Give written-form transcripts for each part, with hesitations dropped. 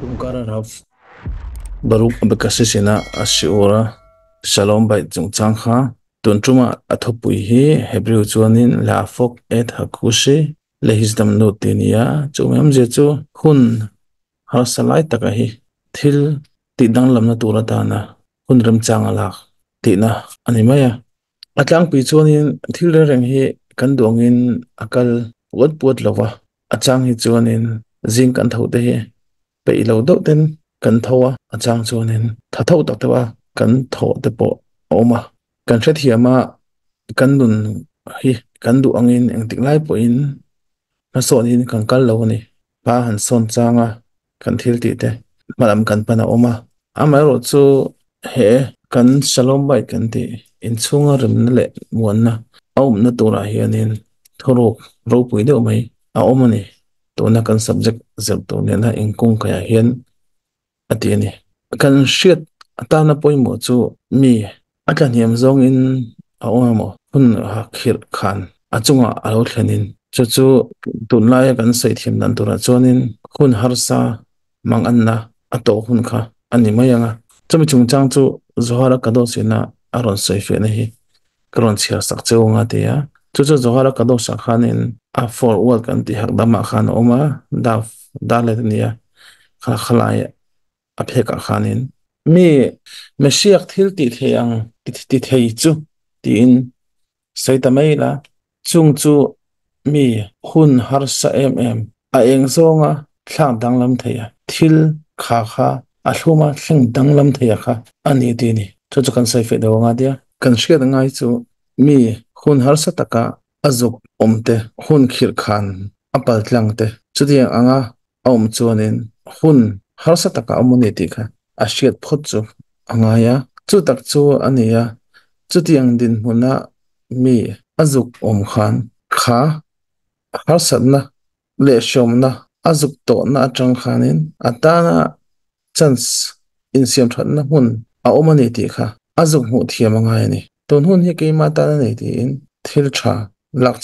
Kumkara Raf Baruk Bekasisina Ashiora Shalom Bait Zungchangha Tuntruma Athopui hi Hebrew chuanin Lafok et Hakushi Lehisdam Notinia Chumem Jechu Hun Harsalai Takahi Thil Tidang Lamna Turatana Hun Ramchangalak Tina Animaya Atlang Pichuanin Thil Reng hi Kanduangin Akal Wot Puat Lova Achang hi chuanin Zing Kan Thaude hi bị lâu đốt tên cần thâu trang cho nên thà thâu đặc tao cần thâu tập bộ ôm cần xét hiện mà cần đun hi cần đủ angin anh tích lại bộ in nó sọn in cần cần lâu này ba hắn sọn trang cần thiếu tí thế mà làm cần pana ôm mà rồi cho hệ cần shalom bay cần tí in chung rừng nó lệ muốn na ôm nó tu ra hiện in thâu rô bụi đâu mấy ôm này tu na cần subject dập tu nên là in cung cái hiện atiani kan shit atana poimo chu mi atlan hiam zong in awamo hun khir khan achunga alo thlenin chu tunlai kan sei thim nan tura chonin hun harsa mang anna ato hun kha ani mayanga chumi chungchang chu zohara kado sina aron sei fe na hi kron chia sak cheunga te ya chu zohara kado sa khanin a for world kan ti hak dama khan oma da le nia khalai apheka khanin mi meshiak thil ti theyang ti thei chu ti in saitamai la chung chu mi hun har sa a eng zonga thlang danglam theya thil kha a hluma thleng danglam theya kha ani ti ni chu kan sai fe do nga dia kan shriat ngai chu mi hun har sa taka azuk omte hun khir khan apal tlangte chu ti anga om chuanin hun har sa taka amuni ti kha ashiat phot chu angaya chu tak chu ania chu tiang din huna mi azuk om khan kha har satna le shomna azuk to na atang khanin atana chance in siam thatna hun a omani ti kha azuk hu thiam angai ni ton hun hi ke mata na nei ti in thil tha lak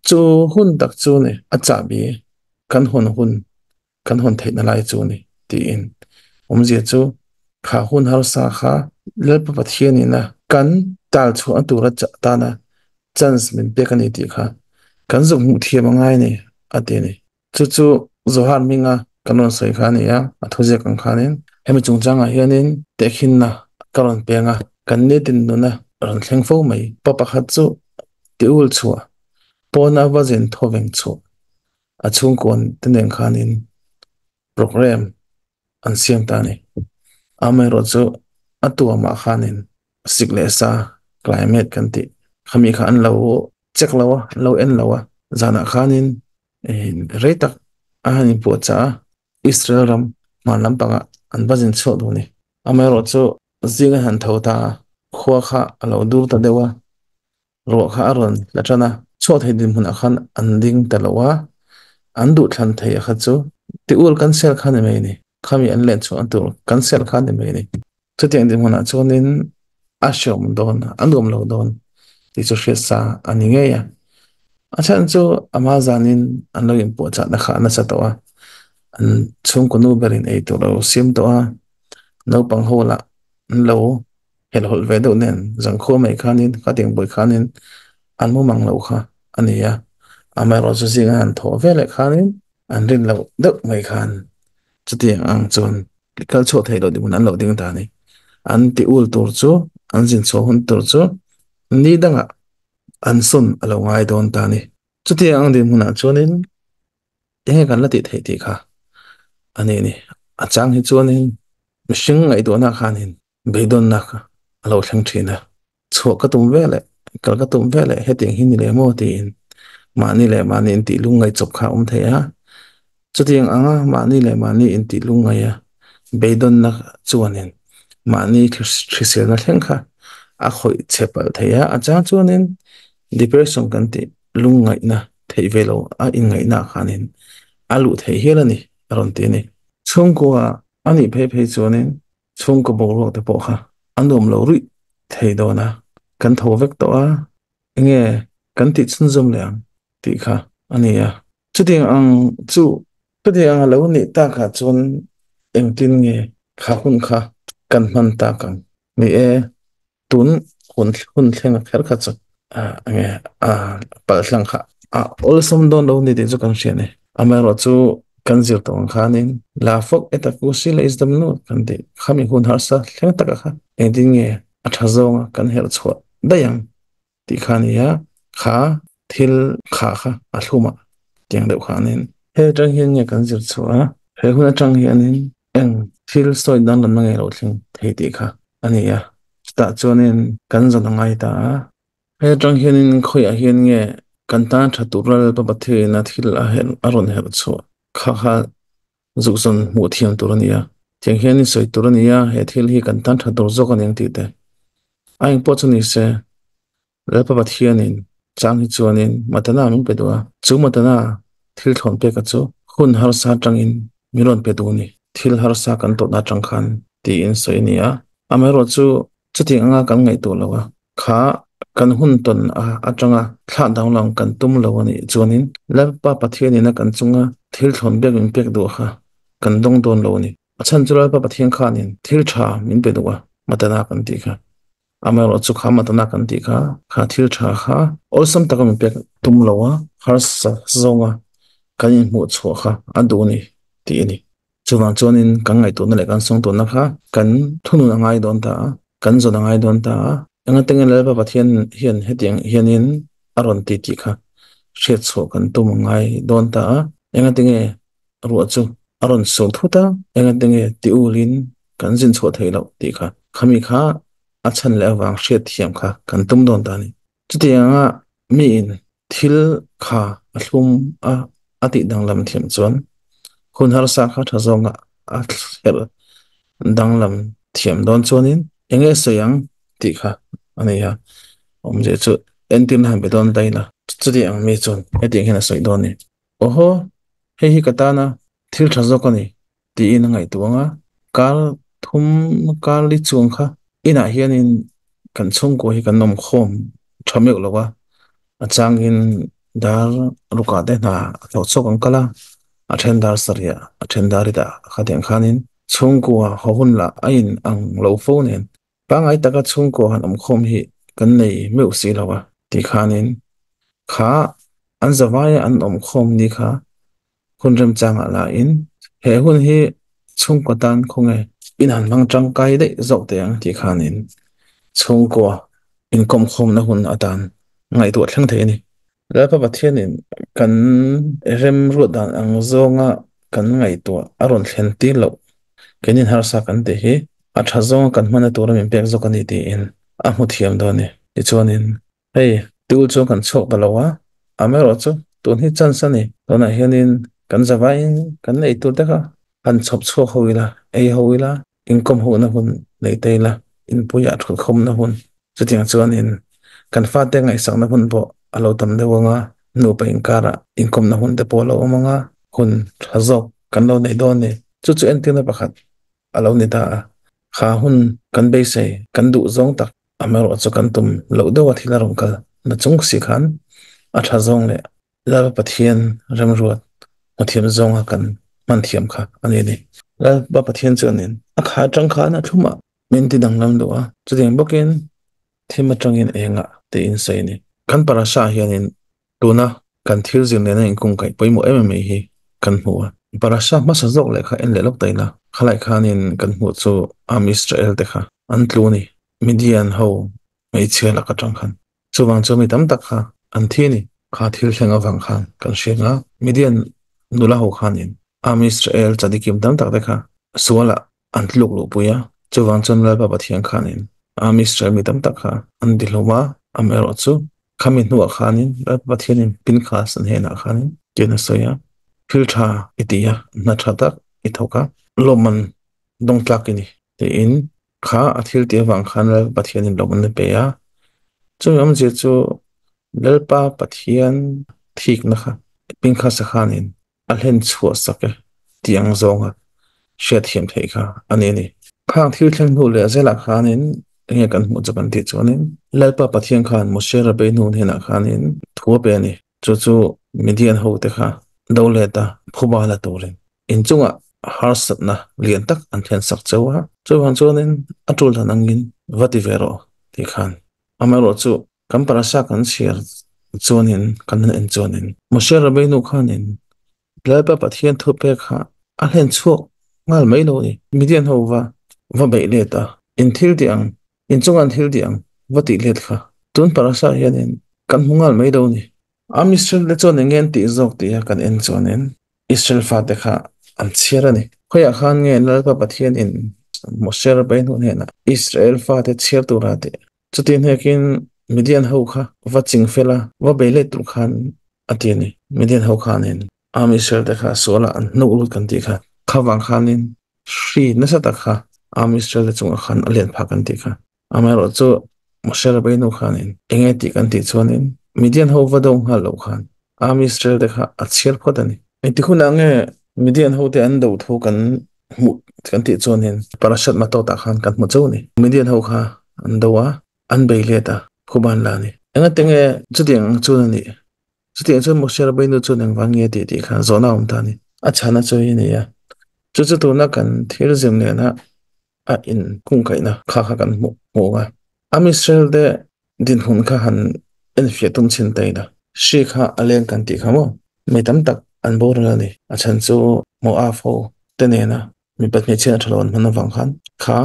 chu hun tak chu ne acha bi kan hun theina lai chu ni ti in omje chu kha hun har sa kha lelpa pathiani na kan tal chu atura cha ta na chance min pe kan ti kha kan zu mu thiam ngai ni ate ni chu zohar minga kanon sai kha ni ya athoje kan khanin hemi chungchanga hianin tekhin na karon penga kan ne tin no na ran thleng fo mai papa khat chu tiul chua pona wazin thoveng chu achung kon tenen khanin program an siam ta ni amai ro chu atua ma khanin siklesa climate kan ti khami khan lo check lawa lo en lawa zana khanin reitak ahani po cha Israel ram ma lampanga an bazin cho do ni amai ro chu zinga han thota khwa kha alo dur ta dewa ro kha aron lachana cho thai din hun khan an ding talawa an du than thai kha chu ti ul kan sel khan mai ni khami an len chu an tur cancel khan de mai ni chutiang de mona chonin ashom don andom lo don ti chu sa ani nge ya achan chu amazanin an lo impo cha na kha na cha to an chung kunu berin ei to lo sim to no pang hola lo hel hol ve do nen jang kho mai khanin ka ding boy khanin an mu mang lo kha ani ya amai ro chu singa an tho ve le khanin an rin lo dok mai khan chutiang ang chon kal cho thai lo di mun an lo ding ta ni an ti ul tur chu an jin cho hun tur chu ni danga an sun alo ngai don ta ni chutiang ang din mun a chonin enge kan la ti thei ti kha ani ni achang hi chonin mishing ngai do na khanin beidon na kha alo thlang thina cho ka tum vele kal ka tum vele heting hin le mo ti in mani le mani in ti lungai chop kha theya chutiang anga mani le mani in ti lungai ya beidon na chuanin mani khrisel na thleng kha a khoi chepal theya acha chuanin depression kan ti lungai na thei velo a in ngai na khanin alu thei helani aron ti ni chungko ani phe chuanin chungko bolo te po kha andom lo ri thei do na kan tho vek to a nge kan ti chun zum leang ti kha ani ya chutiang ang chu chutiang lo ni ta kha chun eng tin nge kha hun kha kan man ta kan mi e tun hun thleng kher kha chu nge pal thlang kha ol som don lo ni de chu kan hrian e amero chu kan zir tawng khanin la fok eta ku si le isdam no kan de khami hun har sa thleng taka kha eng tin nge a tha zonga kan her chhuat dayang ti khania kha thil kha kha a thluma tiang deuh khanin he tang hian nge kan zir chhuwa he hun atang hianin eng thil soi dan lan mangai lo thling thei ti kha ania sta chuanin kan zon angai ta he tang hianin khoi a hian nge kan ta tha tural pa pathe na thil a hen aron her chu kha kha zukzon mu thiam turania tiang hianin soi turania he thil hi kan ta tha tur zok aning ti te aing po chu ni se lalpa pathianin chang hi chuanin matana min pedua chu matana thil thon pe ka chu hun har sa tangin miron pe du ni thil har sa kan to na tang khan ti in soi nia amero chu chuti anga kan ngai to lawa kha kan hun ton atanga thla dang lang kan tum lawani chuanin lalpa pathianin kan chunga thil thon bek in pek du kha kan dong don lawani achan chu lalpa pathian khanin thil tha min pe duwa matana kan ti kha amero chu kha matana kan ti kha thil tha kha olsam takam pek tum lawa har sa zonga kan in mu chu kha aduni ti ni chuwang chuanin kan ngai tu na le kan song tu na kha kan thunu ngai don ta kan zo ngai don ta anga tengen le ba pathian hian hetiang hianin aron ti ti kha hriat chu kan tum ngai don ta anga tenge ru chu aron so thuta anga tenge ti ulin kan jin chu thei lo ti kha khami kha achan le awang hriat thiam kha kan tum don ta ni chutianga mi in thil kha ahlum ati dang lam thiam chuan hun har sa kha tha zonga a her dang lam thiam don chuanin enge soyang ti kha ani ya omje chu entin han be don daina chudi ang mi chun eting hena soi don ni oho hi katana thil tha zokani ti in ngai tuanga kal thum kal li chung kha ina hianin kan chung ko hi kan nom khom thamek lowa achangin dar ruka de na tho chok ang kala athendar saria athendarida khateng khanin chungko hawun la ain ang lo phonen pangai taka chungko han khom hi kan nei meu si lawa ti khanin kha an zawai an khom ni kha hunrem changa la in he hun hi chungko tan khonge in han mang tang kai de zok te ang ti khanin chungko in kom khom na hun atan ngai tu thleng the ni lapa pathianin kan rem ru dan ang zonga kan ngai tu aron thlen ti lo kenin har sa kan te hi a tha zonga kan mana tur min pek zokani ti in a mu thiam do ni ti chuanin hei tu chu kan chok balawa amero chu tun hi chan sani dona hianin kan zawai kan nei tur ta kha han chop chho hoila ei hoila inkom ho na hun nei teila in puya thul khom na hun chuting chuanin kan fa te ngai sak na hun bo alo tam de wanga nu pa inkara inkom na hun te polo omanga hun thazok kan lo nei don ni chu chu entina pakhat alo ni ta kha hun kan be sei kan du zong tak amero chu kan tum lo do wa thila rong kal na chung si khan a tha zong le la pathian rem ruat mathiam zong kan man thiam kha ani ni la ba pathian chuanin a kha tang kha na thuma min ti dang lam do a chu ding bokin thima tangin enga te in sei ni kan parasha hianin tuna kan thil zin le na in kung kai poimo em hi kan hua parasha ma sa zok le kha en le lok taila khalai khanin kan hu chu am Israel te kha an tluni Midian ho mai chela ka tang khan chuwang chu mi tam tak kha an thi ni kha thil hlenga wang khan kan shenga Midian nula ho khanin am Israel chadikim tam tak te kha suala an tluk lu puya chuwang chun la ba pathian khanin am Israel mi tam tak kha an diloma amero chu khamin nuwa khanin la pathianin pin khas an hena khanin kena soya filtha itia na thatak ithoka loman dong tlakini te in kha athil te wang khan la pathianin loman pe ya chu yam je chu lalpa pathian thik na kha pin kha sa khanin alhen chhu sake tiang zonga shet hiam thei kha ani ni khang thil thleng nu le zela khanin nge kan mu chapan ti chuanin lalpa pathian khan mosera be nu hena khanin thuwa pe ni chu chu Midian ho te kha dole ta phuba la turin in chunga harsat na lian tak an thian sak chawa chu wang chuan in atul han angin vati vero ti khan amaro chu kam parasa kan share chuan in kan en chuan in Moshe Rabbeinu khan in laba pathian thu pe kha a hlen chu ngal mai lo ni midian ho wa bai le ta in thil diang in chungan thil diang vati let kha tun parasa hian in kan hungal mai lo ni am Israel le chuan ngen ti zok ti kan en chuan in Israel fa te kha an chiara ni khoya khan nge laba pathian in Moshe Rabbeinu ne na Israel fa te chiar tu ra te chutin hekin midian ho kha wa ching fela wa bai le tu khan atiani midian ho khan in am Israel te kha sola an no ul kan ti kha khawang khan in shri nasa ta kha am Israel le chung khan alian pha kan ti kha amaro chu Moshe Rabbeinu khan in enge ti kan ti chuan in midian ho wa dong ha lo khan am Israel te kha achiar phodani ti khuna nge midian ho te an do tho kan mu kan ti chuan in parashat ma to ta khan kan mu chau ni midian ho kha an dowa an bai le ta khuban la ni enga tenge chutiang chun ni chutiang chun Moshe Rabbeinu chun ang wangi ti kha zona um ta ni achana choi ni ya chu chu tu na kan thir zim ne na a in kung kai na kha kha kan mu wa am Israel de din hun kha han en fiatum chin tai da shi kha alen kan ti khamo me tam tak an bor la ni achan chu mo a fo te ne na mi pat me chen thlon man wang khan kha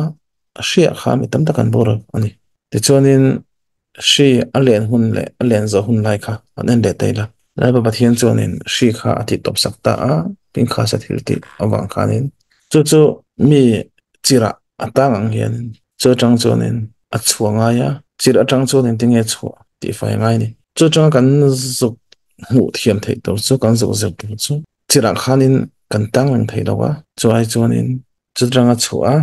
shia kha mi tam tak an bor ani ti chuanin shi alen hun le alen zo hun lai kha an en le tai la lai ba pathian chuanin shi kha ati top sakta a pin kha sa thil ti awang khanin chu chu mi chira atang ang hian chu chang chuanin a chuanga ya chira chang chuanin tinge chu ti fai ngai ni chu chang kan zuk mu thiam thei to chu kan zuk zuk chu chira khanin kan tang lang thei lawa chu ai chuanin chu chang a chu a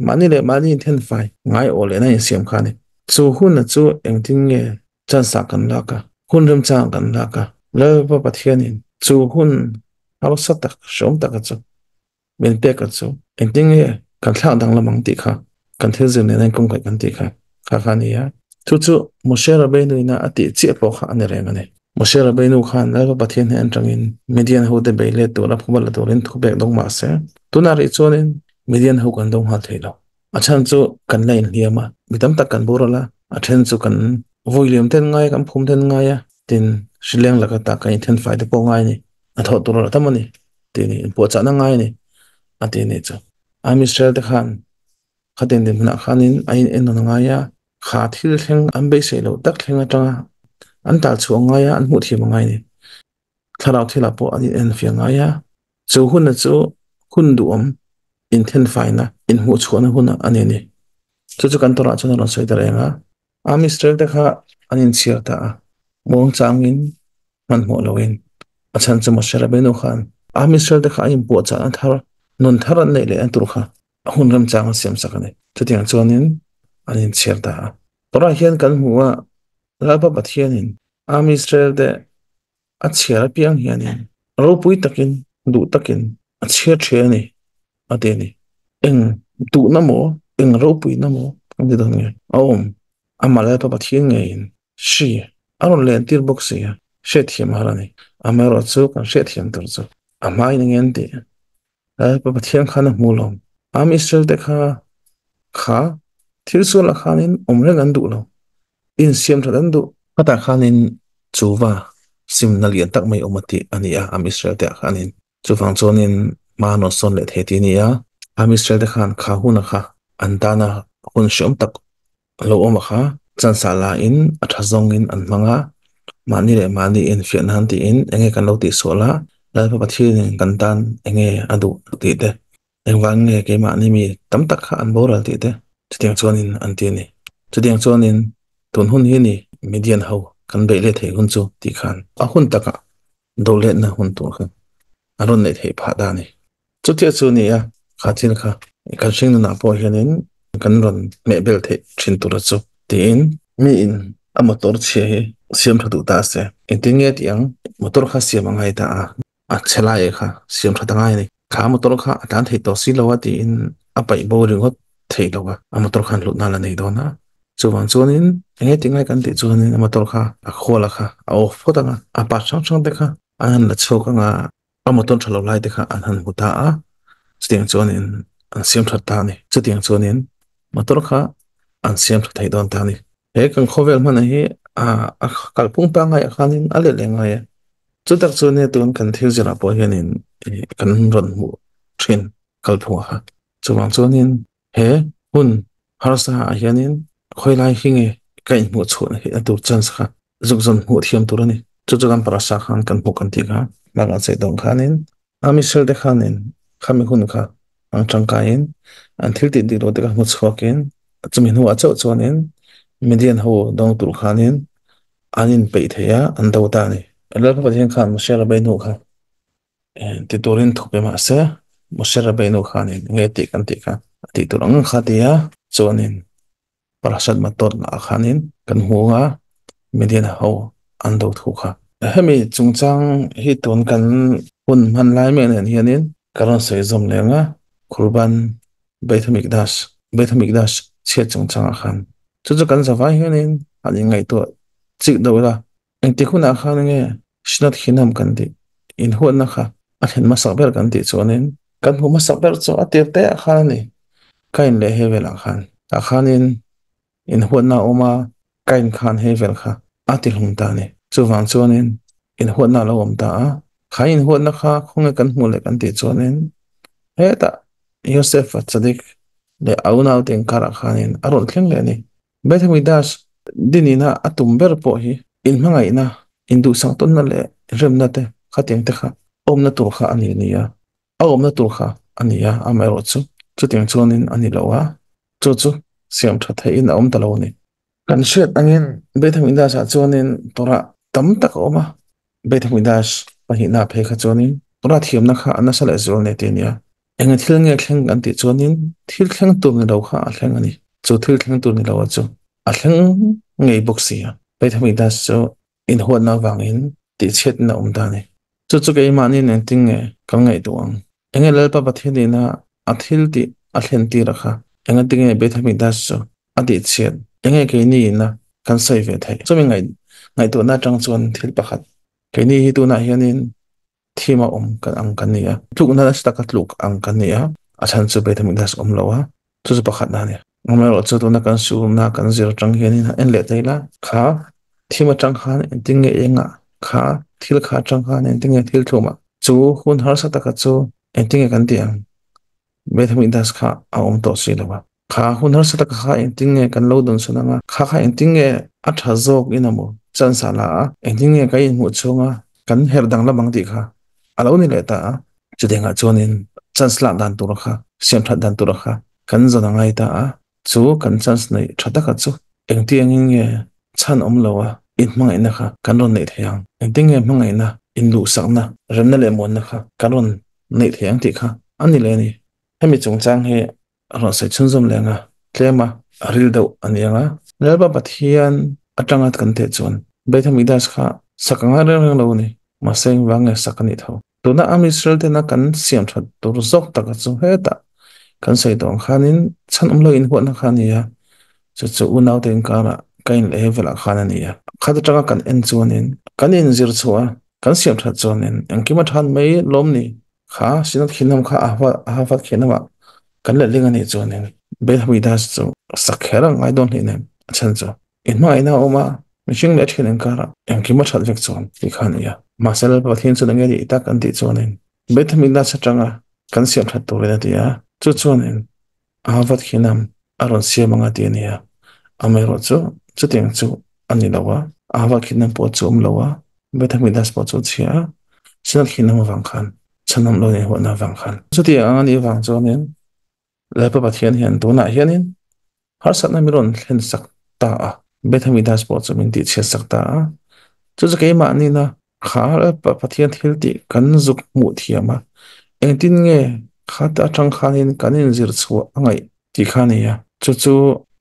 mani le mani then fai ngai ole na siam khani chu hun na chu engting nge chan sa kan la ka hun ram chang kan la ka le pa pathianin chu hun haw sa tak shom tak chu men pe ka chu engting nge kan thlang dang lamang ti kha kan thil zin ne kong kai kan ti kha kha khani ya chu chu Moshe Rabbeinu na ati chi po kha ane re ngane Moshe Rabbeinu khan la pa pathian han tangin median ho de beile to la phobal to rin thu bek dong ma se tunari chonin median ho kan dong ha theilo achan chu kan lain hiama mitam tak kan borala athen chu kan voilium ten ngai kan phum ten ngai ya tin shileng laka ta kan then fai de po ngai ni atho tur la tamani tini po cha na ngai ni atini chu am Israel de khan khaten din na khanin ain en na ngai ya kha thil thleng am be se lo tak thlenga tanga an tal chu ngai ya an mu thi ngai ni tharau thila po ani en fi ngai ya chu hun na chu hun du om in then fai na in mu chona hun ani ni chu kan tora chona ron soi dare nga am Israel de kha anin chiar ta mong changin man mo loin achan chu Moshe Rabbeinu khan am Israel de kha in po cha an thar non tharan nei le an tur kha hun ram chang siam sakane chu tiang chonin anin chiar ta tora hian kan huwa laba pathianin am Israel de a chiar piang hianin ro pui takin du takin a chiar thiani ateni eng tu namo eng ro pui namo ang didang nge aom amala pa pathian nge in shi aron len tir box ya she thiam harani amaro chu kan she thiam tur chu amai ngen ti pa pathian khana mulom am Israel de kha thil su la khanin omre gan du lo in siam thadan du pata khanin chuwa sim na lian tak mai omati ania am Israel de khanin chuwang chonin mano son le theti nia am Israel de khan kha huna kha antana hun shom tak lo oma kha chan sala in athazong in an manga mani le mani in fian han ti in enge kan lo ti sola la pa pathin kan tan enge adu ti de engwang nge ke mani mi tam tak kha an boral ti de chutiang chonin an ti ni chutiang chonin tun hun hi ni median ho kan be le thei hun chu ti khan a hun taka dole na hun tu kha aron nei thei pha da ni chutia chu ni ya khathil kha kan sing na po hianin kan ron me bel the thin tu ra chu tin mi in a motor che siam thadu ta se intinge tiang motor kha siam ngai ta a chela e kha siam thada ngai ni kha motor kha atan thei to si lawa ti in a pai bo ring hot thei lawa a motor khan lut na la nei do na chuwang chuanin enge tingai kan ti chuanin a motor kha a khola kha a off photanga a pa chang chang te kha an la chhoka nga a motor thalo lai te kha an han huta a tiếng chuan in an siam that ta ni chu tiếng chuan in motor kha an siam that thei don ta ni he kan khovel man hi a kalpung pa ngai khanin ale le ngai chu tak chu ne tun kan thil jara po hianin kan ron mu thin kalphung ha chuwang chuan in he hun harsa a hianin khoilai hinge kai mu chhun hi atu chance kha zuk zon mu thiam turani chu chu kan parasa khan kan mu kan ti kha maga che dong khanin ami sel de khanin khami hun kha ang changkain an thil ti di ro de ka mu chhokin chumi nu a chau chuanin median ho dong tur khanin anin pe theya an do ta ni alal pa pathian khan mo shera bai nu kha ti turin thupe ma se mo shera bai nu khanin nge ti kan ti kha ti turang kha ti ya chuanin parasat ma tot na khanin kan huwa median ho an do thu kha hemi chungchang hi ton kan hun man lai me nen hianin karon sei zom lenga kurban Bethmikdash che chungchang khan chu chu kan zawai hianin ani ngai to chik do la eng ti khuna khan nge shnat khinam kan ti in ho na kha a hen ma sak ber kan ti chuanin kan hu ma sak ber chu a tir te khan ni kain le he vel khan a khanin in ho na oma kain khan he vel kha a ti hlum ta ni chu wang chuanin in ho na lo om ta a kha in ho na kha khonge kan mu le kan ti chuanin heta Yosef Tzadik le aunau ten kara khanin aron thleng le ni Bethmidas dinina atum ber po hi in mangai na indu sang ton na le remna te khateng te kha omna tur kha ani ni ya omna tur kha ani ya amero chu chu teng chonin ani lawa chu chu siam tha thai in om ta lo ni kan shet angin Bethmidas a chonin tora tam tak oma Bethmidas pahina phe kha chonin tora thiam na kha anasala zol ne te nia enga thil nge thleng kan ti chuanin thil thleng tur ni lo kha a thleng ani chu thil thleng tur ni lo chu a thleng ngei boxi ya Bethmidas chu in ho na wangin ti chet na ta ni chu chu ke mani nen ting nge kal ngei tuang enga lal pa pathini na a thil ti a thlen ti rakha enga ting nge Bethmidas chu a ti chet enga ke ni na kan sai ve thai chu mi ngai tu na tang chuan thil pakhat ke ni hi tu na hianin thima kan ang kan nia tluk na staka tluk ang kan nia a chan chu Bethmidas lawa chu chu pakhat na nia ngomero chu tu na kan su na kan zir tang hianin en le teila kha thima tang khan ting nge enga kha thil kha tang khan ting nge thil thuma chu hun har sa taka chu ting nge kan tiang Bethmidas kha a to si lawa kha hun har sa taka kha ting nge kan lo don su na nga kha ting nge a tha jok inamo chan sala ting nge kai mu chunga kan her dang la bang ti kha alo ni le ta chu denga chonin chansla dan tur kha siam that dan tur kha kan zona ngai ta chu kan chans nei thata kha chu eng ti angin nge chan lawa in mangai na kha kan ron nei thayang eng ti nge mangai na in lu sakna ran na le mon na kha kan ron nei thayang ti kha ani le ni hemi chungchang he ron sai chun zum lenga tlema aril do anianga lalba pathian atangat kan te chon Bethmidas kha sakanga reng lo ni maseng wange sakani tho tuna am Israel te na kan siam that tur zok taka chu heta kan sei dong khanin chan lo in ho na khania chu chu unau ten kara kain level a khanania khada tanga kan en chuanin kan in zir chua kan siam that chuanin engkima than mei lomni kha sinat khinam kha ahwa khinama kan le linga ni chuanin Bethmidas chu sakhera ngai don ni ne chan chu in mai na oma mishing le thinen kara engkima that vek chuan ti khania masal pathin chu nge ri ta kan ti chuanin Bethmidas atanga kan siam that tur le tia chu chuanin ahwat khinam aron siamanga ti nia amero chu teng chu ani lawa ahwat khinam po chu lawa Bethmidas po chu chia sinat khinam wang khan chanam lo ni ho na wang khan chu ti ani wang chuanin lepa pathian hian tu na hianin har sat na miron thlen sak ta Bethmidas po chu min ti che sak ta chu chu ke ma ni na khar pathian thil ti kan zuk mu thiama engtin nge khata atang khanin kanin zir chu angai ti khania chu chu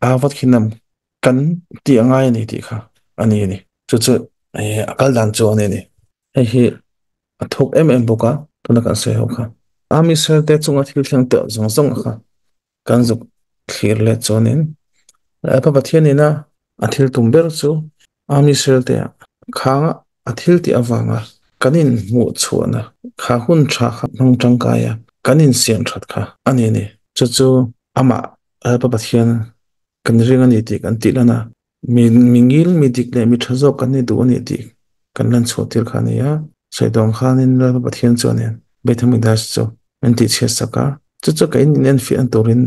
awat khinam kan ti angai ni ti kha ani ni chu chu akal dan chu ani ni hi athok boka tuna kan se ho kha ami sel te chunga thil thlang te zong zong kha kan zuk thlir le chonin pa pathian ina athil tumber chu ami sel te kha athil ti awanga kanin mu chuana kha hun tha kha nong tangkaya kanin sian that kha ani ni chu ama pa pathian kan ring ani ti kan ti lana mingil mi dik le mi thazo kan ni du ani ti kan lan chotir khani ya saidong khanin la pa pathian chuanin bethami das chu an ti che saka chu kai nen fi an torin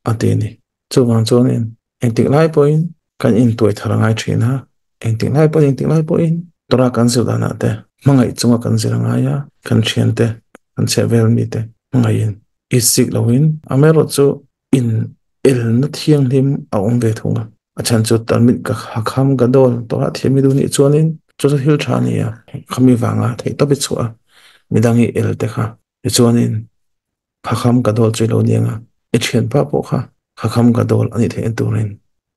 ate ni chu wang chuanin eng tik lai point kan in toi tharangai thina eng tik lai point eng tik lai point tora kan zu dana te mangai chunga kan ziranga ya kan thian te kan che vel mi te mangai in isik lawin amero chu in el na thiang him a ong ve thunga achan chu tarmit ka hakham ga dol tora thiami du ni chuanin chu hil thani ya khami wanga thei to bi chua midangi el te kha chuanin hakham ga dol chilo nianga e thian pa po kha hakham ga dol ani the turin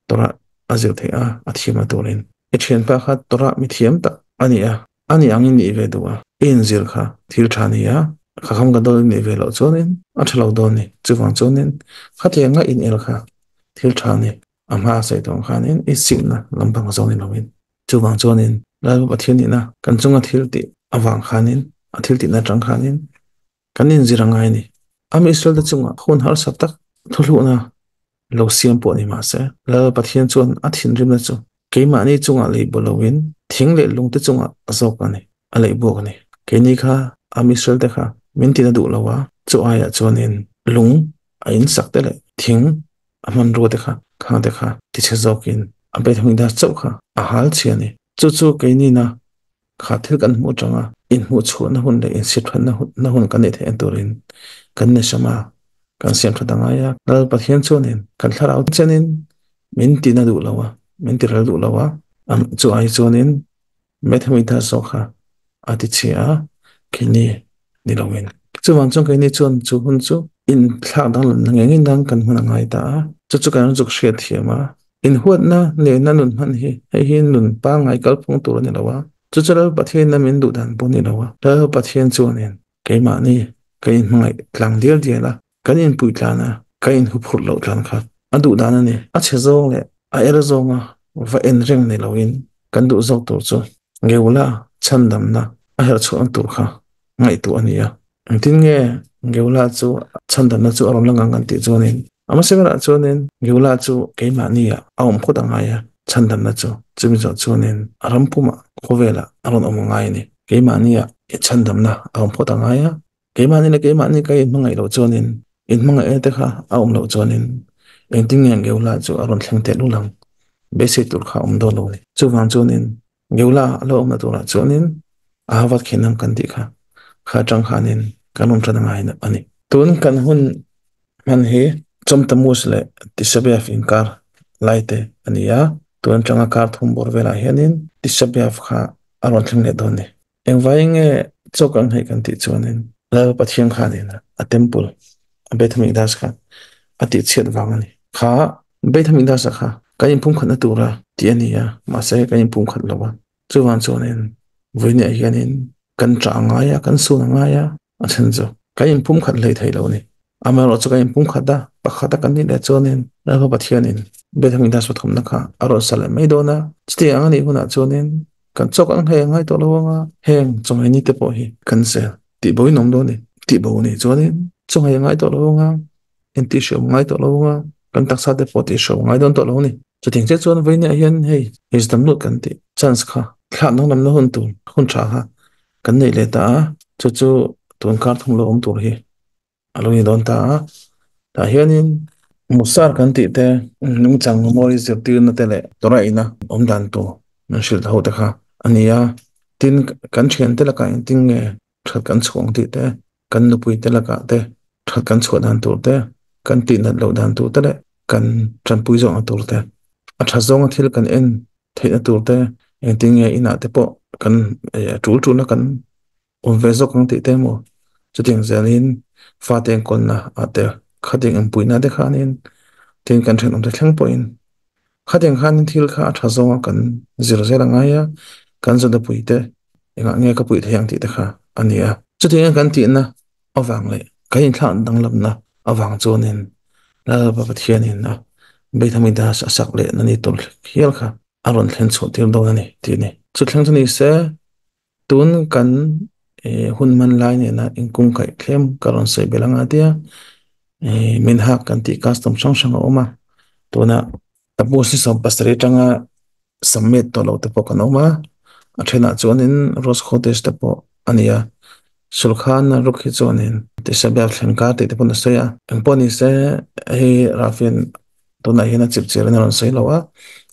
tora azil the a athima turin e thian pa kha tora mi thiam ta ani a ani angin ni ve duwa in zir kha thil thani ya hakham ga dol ni ve lo chuanin a thalo don ni chuwang chuanin khatenga in el kha thil thani ama sai dong khanin isingna lampang zoni lawin chuwang chuanin la pathian ni na kan chunga thil ti awang khanin a thil ti na tang khanin kanin zirangai ni ami israel da chunga khon har saptak thulu na lo siam po ni ma se la pathian chuan a thin rim na chu keima ni chunga le bolowin thing le lung te chunga azok ani a le bok ni keni kha ami israel te kha min ti na du lawa chu aya chuanin lung a in sak te le thing a man ro te kha khang te kha ti che zokin a be thang da chau kha a hal chiani chu keni na kha thil kan mu tanga in mu chu na hun le in sit phan na hun kan ne the turin kan ne sama kan siam thadanga ya lal pathian chuanin kan thlarau chanin min ti na du lawa min ti ral du lawa am chu ai chuanin methamita sokha ati chia kini ni lawin chu wang chong kini chuan chu hun chu in thla dang lam ngeng dang kan huna ngai ta chu kan chu hriat thiama in huat na le na nun man hi hin nun pa ngai kal phung tur ni lawa chu lal pathian na min du dan pon ni lawa lal pathian chuanin keima ni kain mangai tlang dir diala kanin puitlana kain hu phur lo tlan kha adu dana ni a che zong le a er zonga va en reng ne lawin kan du zok tur chu ngeula chandam na a her chu an tur kha ngai tu ania tin nge ngeula chu chandam na chu arom langang kan ti chuanin ama severa chuanin ngeula chu keima ni a om khotanga ya chandam na chu chumi zo chuanin aram puma khovela aron omongai ni keima ni a chandam na om khotanga ya keima ni kai mangai lo chuanin in mga ete kha aum lo chuanin engting nge ngeula chu aron thlengte lulang basic tur kha do lo ni chu wang chuanin ngeula alo na tura chuanin awat khenam kan ti kha tang khanin kanum tana ngai na ani tun kan hun man he chom tamus le tisabef inkar laite ania tun changa kar thum bor vela hianin tisabef kha aron thleng don ni engwai nge chokang he kan ti chuanin la pathian khanin a temple Bethami das kha ati chet wangani kha Bethami das kha kain pum khan atura tiania ma se kain pum khan lawa chuwan chonen voine hianin kan tranga ya kan su nga ya achan zo kain pum khan lei thai lo ni amaro chu kain pum khada pakhata kan ni le chonen la ba pathianin Bethami das thum na kha aro sal mai dona chti angani huna chonen kan chok ang he ngai to lawanga heng chongai ni te po hi kan se ti boi nom do ni ti bo ni chonen chung hay ngay to lo nga en ti show ngay to lo nga kan taksa de poti show ngay don to lo ni cho ting che chuan vai ne hian hei is dam lut kan ti chance kha thla nang nam na hun tha ha kan nei le ta chu tun kar thum lo om tur hi alo ni don ta hianin musar kan ti te nung chang mori zir tir na tele tora ina om dan to nan shil ho ta kha ania tin kan thian te la ka ting nge that kan chhong ti te kan nu pui te la ka te that kan chho dan tur te kan ti na lo dan tur te le kan tran pui zong tur te a tha zong a thil kan en theina tur te eng ting nge ina te po kan tul na kan on ve zo kan ti te mo chu ting zalin fa teng kon na ate khating em pui na de khanin tin kan thren om te thleng po in khating khanin thil kha tha zong kan zir zela nga ya kan zo da pui te enga nge ka pui theng ti te kha ania chu ting kan ti na awang le kain thlan dang lam na awang chonin la ba pathianin na Bethami das asak le nani tol hial kha aron thlen chu tir do ni ti ni chu thleng chani se tun kan hun man lai ne na ingkung kai khlem karon sei belanga tia min hak kan ti custom sang sang oma tuna tapu si som pastre tanga submit to lo te pokan oma athena chuanin rose cottage te po ania sulkhan na rukhi chuanin te sabya thlen ka te pon soya poni se hi rafin tuna hina chip chir na ron sei lawa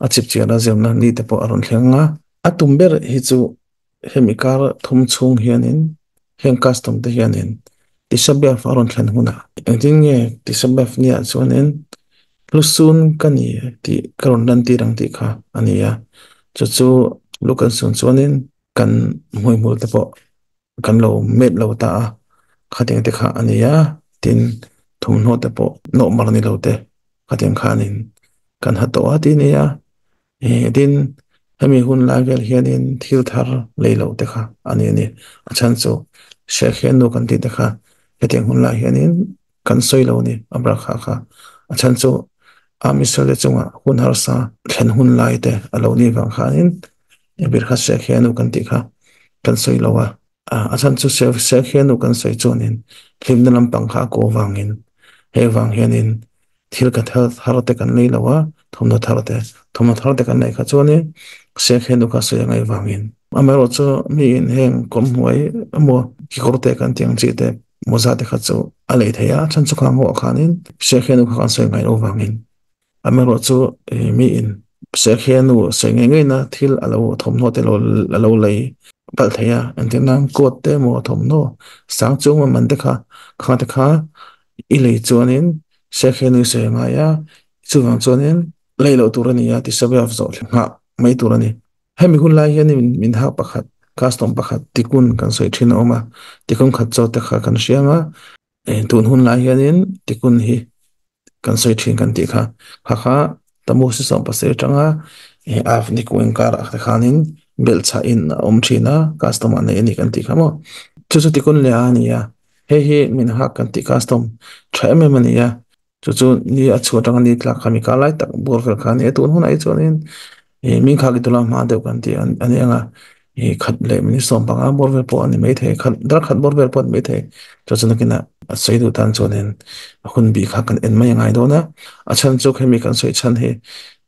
a chip chir na zem na ni te po aron thlenga a tumber hi chu hemikar thum chung hianin hen custom te hianin ti sabya aron thlen huna engtin nge ti sabya nia chuanin lusun kani ti karon dan ti rang ti kha ania chu chu local sun chuanin kan moi mul te po kan lo met lo ta khateng te kha ania tin thum no te po no mar ni lo te khateng khanin kan ha to ati nia din hemi hun la vel hianin thil thar leilo te kha ani ni achan chu shekhen no kan ti te kha heteng hun la hianin kan soi lo ni abra kha kha achan chu amisole chunga hun har sa thlen hun lai te alo ni wang khanin bir kha shekhen no kan ti kha kan soi lo wa achan chu shekhen no kan soi chunin hlimna lampang kha ko wangin he wang hianin thil ka thar te kan nei lo wa thomna thar te kan nei kha chuani shekhen no ka soi ngai wangin amero chu mi in heng kom huai amo ki korte kan tiang chi te moza te kha chu alei theya chan chu khang ho khanin shekhen no ka soi ngai lo wangin amero chu mi in shekhen no soi ngai ngai na thil alo thomno te lo alo lei pal theya antenang kot te mo thomno sang chung man te kha i lei chuanin shekhen no soi ngai ya chuwang chuanin leilo turania ti sabe af zo nga mai turani hemi hun lai hian min ha pakhat custom pakhat tikun kan soi thin oma tikun khat chaw te kha kan siama tun hun lai hianin tikun hi kan soi thin kan ti kha kha kha tamu si som pase tanga af ni kuin kar a khanin bel cha in om thina customer ne ni kan ti khamo chu chu tikun le ania he min ha kan ti custom thame mania chu chu ni a chu tanga ni tla khami ka lai tak bor fel khan e tun hun ai chuanin min kha ki tula ma deuh kan ti ani anga khat le min som panga bor vel po ani mai the khat dar khat bor vel po mai the chu chu nakina sei du tan chuanin hun bi kha kan en mai ngai do na a chan chu khemi kan soi chan he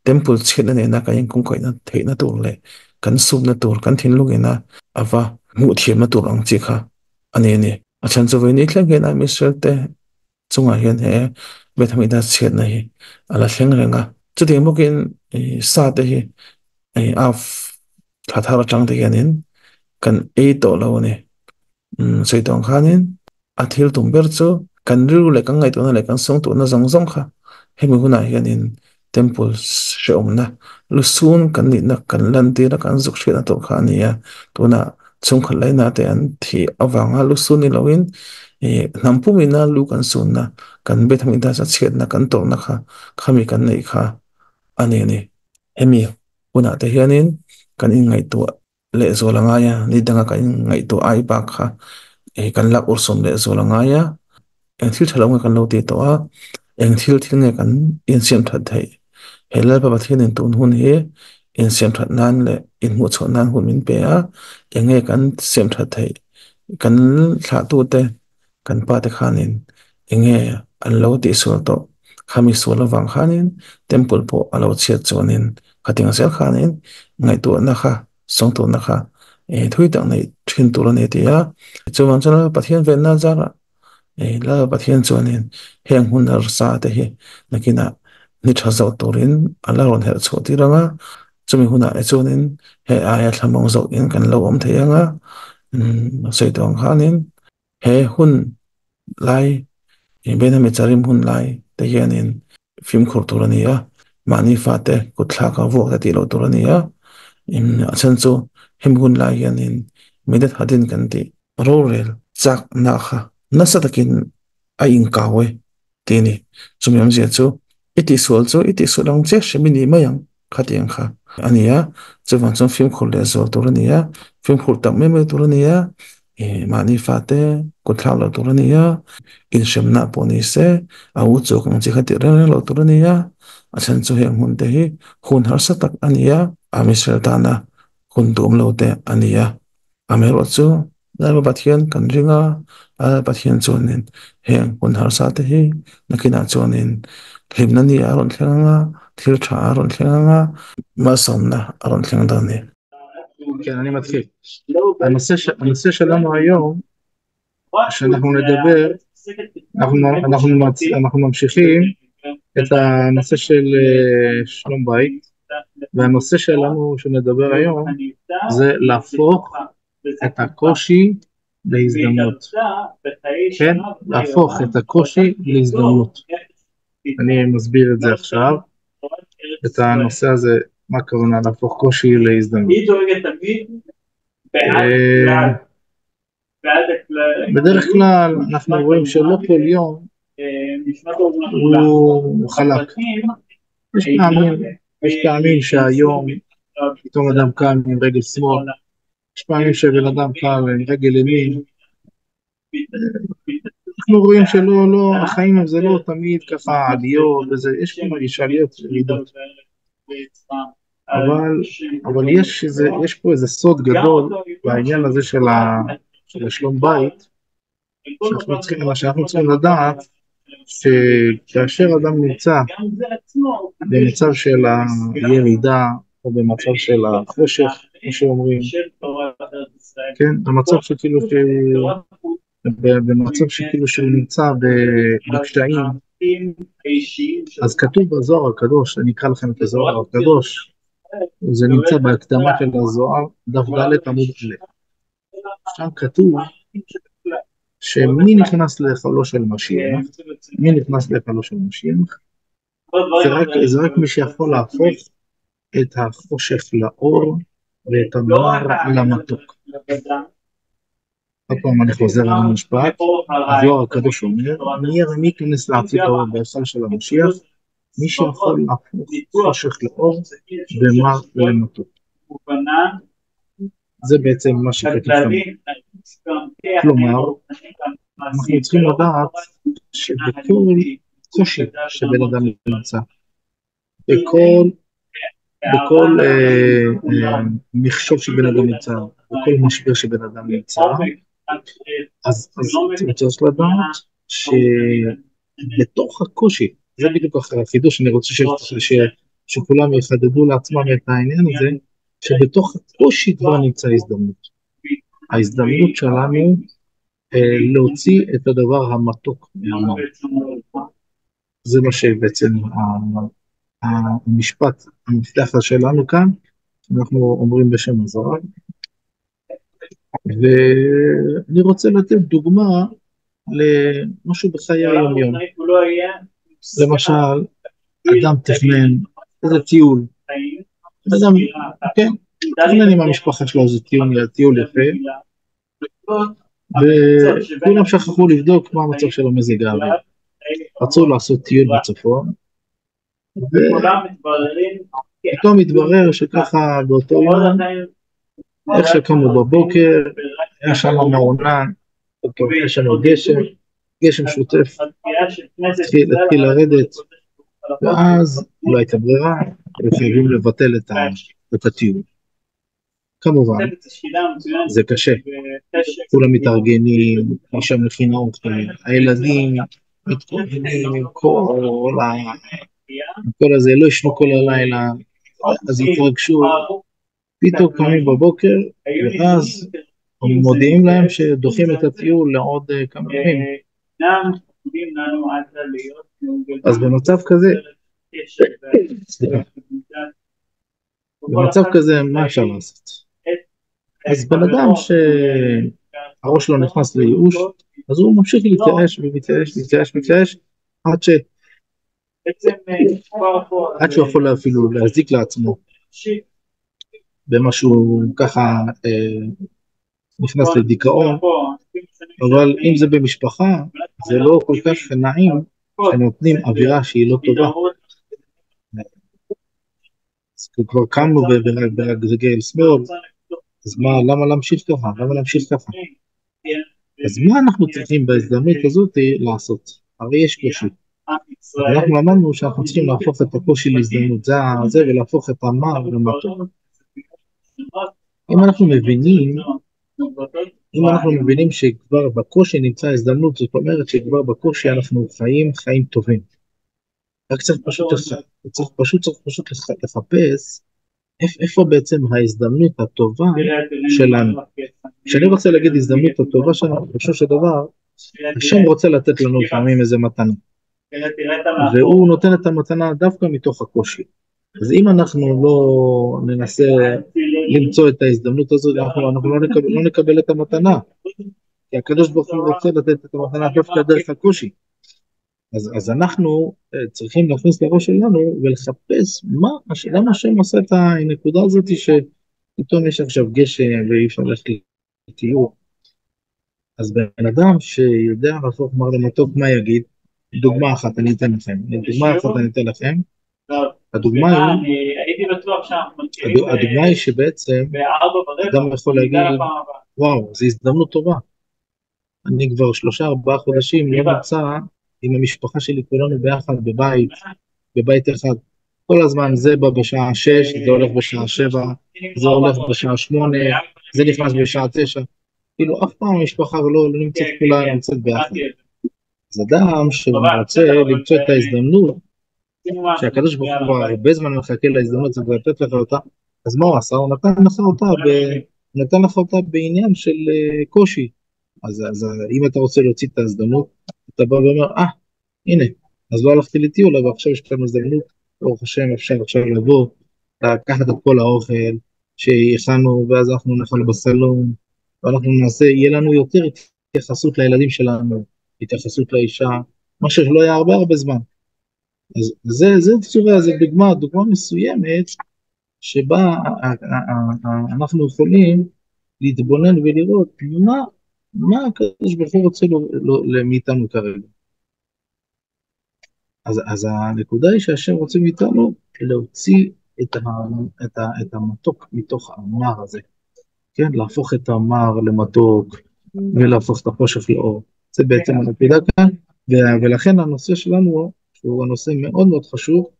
temple chhet na ne na ka ing kong koi na thei na tur le kan sum na tur kan thin lu ge na awa mu thiam na tur ang chi kha ani ni a chan chu ve ni thleng ge na mi sel te chunga hian he bethami da chet na hi ala thleng renga chu te mokin sa te hi af tha tha tang te hianin kan e to lo ni sei tong khanin athil tumber chu kan ru le kan ngai to na le kan song to na zong zong kha hemi huna hianin temple sheomna lusun kan ni na kan lan ti na kan zuk shena to kha ania tuna chung khal lai na te an thi awanga lusun ni loin nampumi na lu kan sun na kan bethami da cha chet na kan to na kha khami kan nei kha ani ni hemi huna te hianin kan in ngai to le zolanga ya ni danga kan in ngai to ai ba kha kan lak ursom le zolanga ya eng thil thalong kan lo ti to a eng thil nge kan in siam that thai helal pa pathian in tun hun hi in siam that nan le in mu chho nan hun min pe a enge kan siam that thai kan thla tu te kan pa te khanin enge an lo ti sol to khami sol wang khanin temple po alo chet chonin khating sel khanin ngai tu na kha song tu na kha thui tang nei thin tu ne ti a chuman chana pathian ven na zara la pathian chuanin heng hun ar sa te hi nakina ni thazo turin ala ron her choti ranga chumi huna e chuanin he aya thlamong zo in kan lo om theyanga sei tong khanin he hun lai benami charim hun lai te hianin film khur turania mani fa te kutla ka vo ta ti lo turania achan chu him hun lai hianin medet hadin kan ti rorel chak na kha nasatakin a in kawe tini chumiam zia chu iti sol chu iti sulang che shemini mayang khatiang kha ania chuwan chu film khur le zo turania film khur tam me turania mani fa te kutla lo turania in shemna poni se au chu kang chi khati reng lo turania achan chu heng hun te hi hun har satak ania amisel dana hun dum lo te ania amero chu Nalma pathian kan ringa pathian chuanin heng hun har sa te hi nakina chuanin hlimna ni aron thlanga thil tha aron thlanga ma somna aron thlang dani. כן, אני מתחיל. הנושא שלנו היום, שאנחנו נדבר, אנחנו ממשיכים את הנושא של שלום בית, והנושא שלנו שנדבר היום זה להפוך את הקושי להזדמנות. כן? להפוך את הקושי להזדמנות. אני מסביר את זה עכשיו, את הנושא הזה, מה הכוונה להפוך קושי להזדמנות. בדרך כלל אנחנו רואים שלא כל יום הוא חלק. יש פעמים שהיום פתאום אדם קם עם רגל שמאל, יש פעמים שבן אדם קם עם רגל ימין. אנחנו רואים שלא, החיים זה לא תמיד ככה עליות, יש פה עליות ירידות. אבל יש פה איזה סוד גדול בעניין הזה של השלום בית, שאנחנו צריכים לדעת שכאשר אדם נמצא במצב של הירידה או במצב של החושך, כמו שאומרים, כן, במצב שכאילו שהוא נמצא בקשיים, אז כתוב בזוהר הקדוש, אני אקרא לכם את הזוהר הקדוש, זה נמצא בהקדמה של הזוהר, דף ד' עמוד א'. שם כתוב שמי נכנס להיכלו של משיח, זה רק מי שיכול להפוך את החושך לאור ואת המר למתוק. עוד פעם אני חוזר על המשפט, הזוהר הקדוש אומר, מי ייכנס להציג האור בהיכל של המשיח? מי שיכול להפוך חושך לאור ומר למתוק. זה בעצם מה שכתוב שם. כלומר, אנחנו צריכים לדעת שבכל קושי שבן אדם נמצא, בכל מכשול שבן אדם נמצא, בכל משבר שבן אדם נמצא, אז צריך לדעת שבתוך הקושי, זה בדיוק החידוש, אני רוצה שכולם יחדדו לעצמם את העניין הזה, שבתוך הקושי כבר נמצא הזדמנות. ההזדמנות שלנו להוציא את הדבר המתוק מהמר. זה מה שבעצם המשפט, המפתח שלנו כאן, אנחנו אומרים בשם הזוהר. ואני רוצה לתת דוגמה למשהו בחיי היום-יום. למשל, אדם תכנן איזה טיול. אדם, כן, תכנן עם המשפחה שלו איזה טיול יפה. וכולם שכחו לבדוק מה המצב של המזג האוויר. רצו לעשות טיול בצפון, ופתאום מתברר שככה באותו יום, איך שקמו בבוקר, היה שם מעונן, יש שם גשם שוטף, התחיל לרדת, ואז לא הייתה ברירה, וחייבים לבטל את הטיול. כמובן, זה קשה, כולם מתארגנים, משם מכין אוכל, הילדים מתכוננים עם כל הזה, לא ישנו כל הלילה, אז התרגשו, פתאום קמים בבוקר, ואז מודיעים להם שדוחים את הטיול לעוד כמה ימים. אז במצב כזה, מה אפשר לעשות? אז בן אדם שהראש שלו נכנס לייאוש, אז הוא ממשיך להתייאש, עד שהוא יכול אפילו להזיק לעצמו במשהו ככה נכנס לדיכאון. אבל אם זה במשפחה, זה לא כל כך נעים שנותנים אווירה שהיא לא טובה. אז כבר קמנו ברגל שמאל, אז למה להמשיך ככה? אז מה אנחנו צריכים בהזדמנות הזאת לעשות? הרי יש קושי. אנחנו למדנו שאנחנו צריכים להפוך את הקושי להזדמנות, זה ולהפוך את המר למתוק. אם אנחנו מבינים אם אנחנו מבינים שכבר בקושי נמצא הזדמנות, זאת אומרת שכבר בקושי אנחנו חיים טובים. רק צריך פשוט לחפש איפה בעצם ההזדמנות הטובה שלנו. כשאני רוצה להגיד הזדמנות הטובה שלנו, פשוט שדבר, השם רוצה לתת לנו לפעמים איזה מתנה. והוא נותן את המתנה דווקא מתוך הקושי. אז אם אנחנו לא ננסה למצוא את ההזדמנות הזאת, אנחנו לא נקבל את המתנה. כי הקדוש ברוך הוא רוצה לתת את המתנה דווקא דרך הקושי. אז אנחנו צריכים להכניס לראש שלנו ולחפש למה השם עושה את הנקודה הזאת שפתאום יש עכשיו גשם ואי אפשר ללכת לטיור. אז בן אדם שיודע להפוך מר למתוק, מה יגיד? דוגמה אחת אני אתן לכם. הדוגמה היא שבעצם אדם יכול להגיד, וואו, זו הזדמנות טובה. אני כבר 3-4 חודשים לא נמצא עם המשפחה שלי, כולנו ביחד בבית אחד. כל הזמן זה בא בשעה 6, זה הולך בשעה 7, זה הולך בשעה 8, זה נכנס בשעה 9. כאילו אף פעם המשפחה לא נמצאת כולה, נמצאת ביחד. אז אדם שרוצה למצוא את ההזדמנות, שהקדוש ברוך הוא כבר הרבה זמן מחכה להזדמנות, זה כבר לתת לך אותה, אז מה הוא עשה? הוא נתן לך אותה בעניין של קושי. אז אם אתה רוצה להוציא את ההזדמנות, אתה בא ואומר, הנה, אז לא הלכתי לטיול, אבל עכשיו יש לנו הזדמנות, ברוך השם, אפשר עכשיו לבוא, לקחת את כל האוכל שהכנו, ואז אנחנו נאכל בסלון, ואנחנו יהיה לנו יותר התייחסות לילדים שלנו, התייחסות לאישה, מה שלא היה הרבה זמן. אז זה דוגמה מסוימת, שבה אנחנו יכולים להתבונן ולראות מה הקדוש ברוך הוא רוצה מאיתנו כרגע. אז הנקודה היא שהשם רוצה מאיתנו להוציא את המתוק מתוך המר הזה, כן? להפוך את המר למתוק ולהפוך את החושך לאור. זה בעצם הנקודה כאן, ולכן הנושא שלנו הוא הנושא מאוד מאוד חשוב.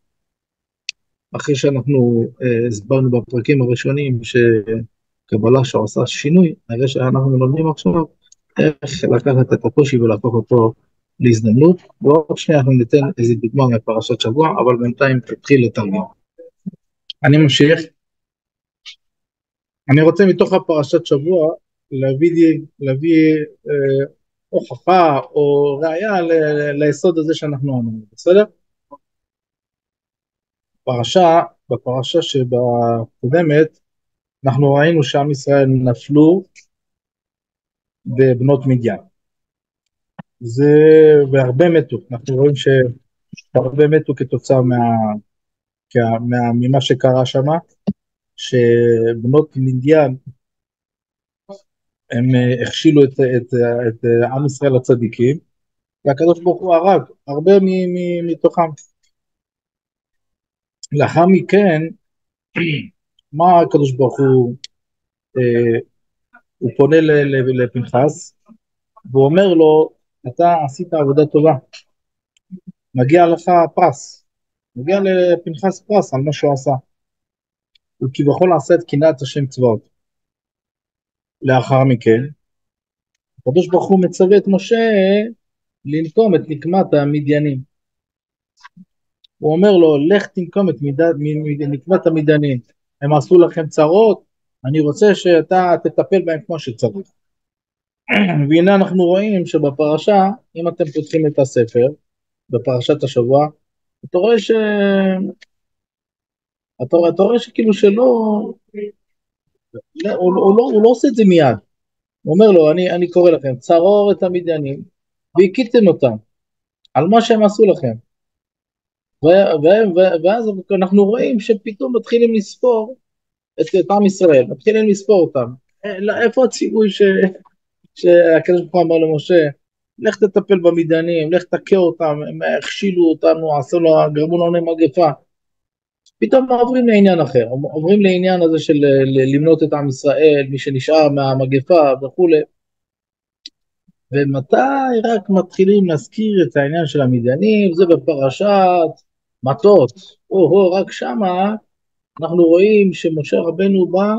אחרי שאנחנו הסברנו בפרקים הראשונים שקבלה שעושה שינוי, נראה שאנחנו לומדים עכשיו איך לקחת את הקושי ולהפוך אותו להזדמנות. ועוד שנייה אנחנו ניתן איזה דוגמה מפרשת שבוע, אבל בינתיים תתחיל לתרגם. אני ממשיך. אני רוצה מתוך הפרשת שבוע להביא הוכחה או ראיה ליסוד הזה שאנחנו אומרים, בסדר? בפרשה שבקודמת אנחנו ראינו שעם ישראל נפלו בבנות מדיין. והרבה מתו, אנחנו רואים שהרבה מתו כתוצאה ממה שקרה שם, שבנות מדיין הם הכשילו את עם ישראל הצדיקים, והקדוש ברוך הוא הרג הרבה מתוכם. לאחר מכן, מה הקדוש ברוך הוא פונה לפנחס, והוא אומר לו, אתה עשית עבודה טובה, מגיע לך פרס, מגיע לפנחס פרס על מה שהוא עשה. הוא כביכול עשה את קנאת השם צבאות. לאחר מכן, הקדוש ברוך הוא מצווה את משה לנקום את נקמת המדיינים. הוא אומר לו, לך תנקום את נקמת המדיינים, הם עשו לכם צרות, אני רוצה שאתה תטפל בהם כמו שצריך. והנה אנחנו רואים שבפרשה, אם אתם פותחים את הספר, בפרשת השבוע, אתה רואה שכאילו שלא, הוא לא עושה את זה מיד. הוא אומר לו, אני קורא לכם, צרור את המדיינים, והכיתם אותם, על מה שהם עשו לכם. ואז אנחנו רואים שפתאום מתחילים לספור את עם ישראל, מתחילים לספור אותם. איפה הציווי שהקדוש ברוך הוא אמר למשה, לך תטפל במדיינים, לך תכה אותם, הם הכשילו אותנו, גרמו לנו מגפה. פתאום עוברים לעניין אחר, עוברים לעניין הזה של למנות את עם ישראל, מי שנשאר מהמגפה וכו'. ומתי רק מתחילים להזכיר את העניין של המדיינים, זה בפרשת מטות. רק שמה אנחנו רואים שמשה רבנו בא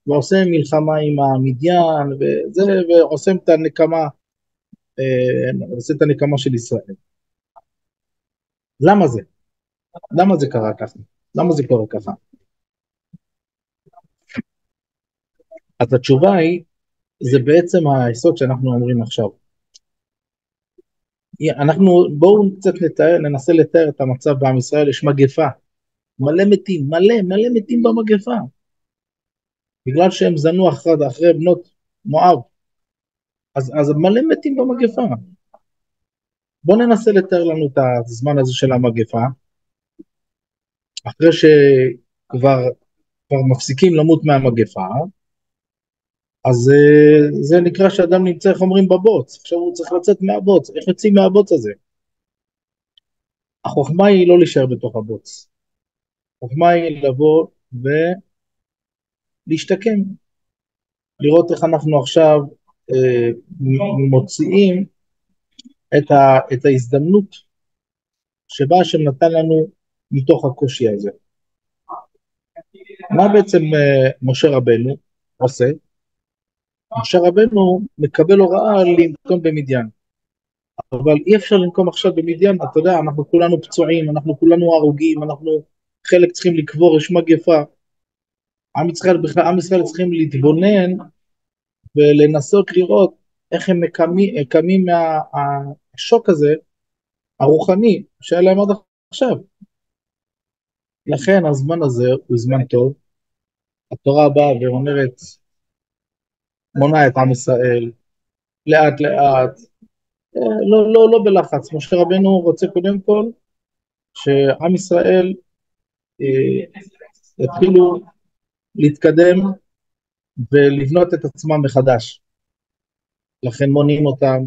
ועושה מלחמה עם המדיין, וזה, ועושה את הנקמה, עושה את הנקמה של ישראל. למה זה? למה זה קרה ככה? למה זה קורה ככה? אז התשובה היא, זה בעצם היסוד שאנחנו אומרים עכשיו. בואו קצת ננסה לתאר את המצב בעם ישראל. יש מגפה, מלא מתים, מלא מתים במגפה, בגלל שהם זנו אחרי בנות מואב, אז מלא מתים במגפה. בואו ננסה לתאר לנו את הזמן הזה של המגפה, אחרי שכבר מפסיקים למות מהמגפה, אז זה נקרא שאדם נמצא, איך אומרים, בבוץ. עכשיו הוא צריך לצאת מהבוץ. איך יוצאים מהבוץ הזה? החוכמה היא לא להישאר בתוך הבוץ. החוכמה היא לבוא ולהשתקם, לראות איך אנחנו עכשיו מוציאים את ההזדמנות שבה השם נתן לנו מתוך הקושי הזה. מה בעצם משה רבנו עושה? משה רבנו מקבל הוראה לנקום במדיין. אבל אי אפשר לנקום עכשיו במדיין, אתה יודע, אנחנו כולנו פצועים, אנחנו כולנו הרוגים, אנחנו חלק צריכים לקבור, יש מגפה. עם ישראל צריכים להתבונן ולנסות לראות איך הם קמים מהשוק הזה, הרוחני, שהיה להם עד עכשיו. לכן הזמן הזה הוא זמן טוב. התורה באה ואומרת, מונה את עם ישראל, לאט לאט, לא בלחץ. משה רבנו רוצה קודם כל, שעם ישראל יתחילו להתקדם ולבנות את עצמם מחדש. לכן מונים אותם.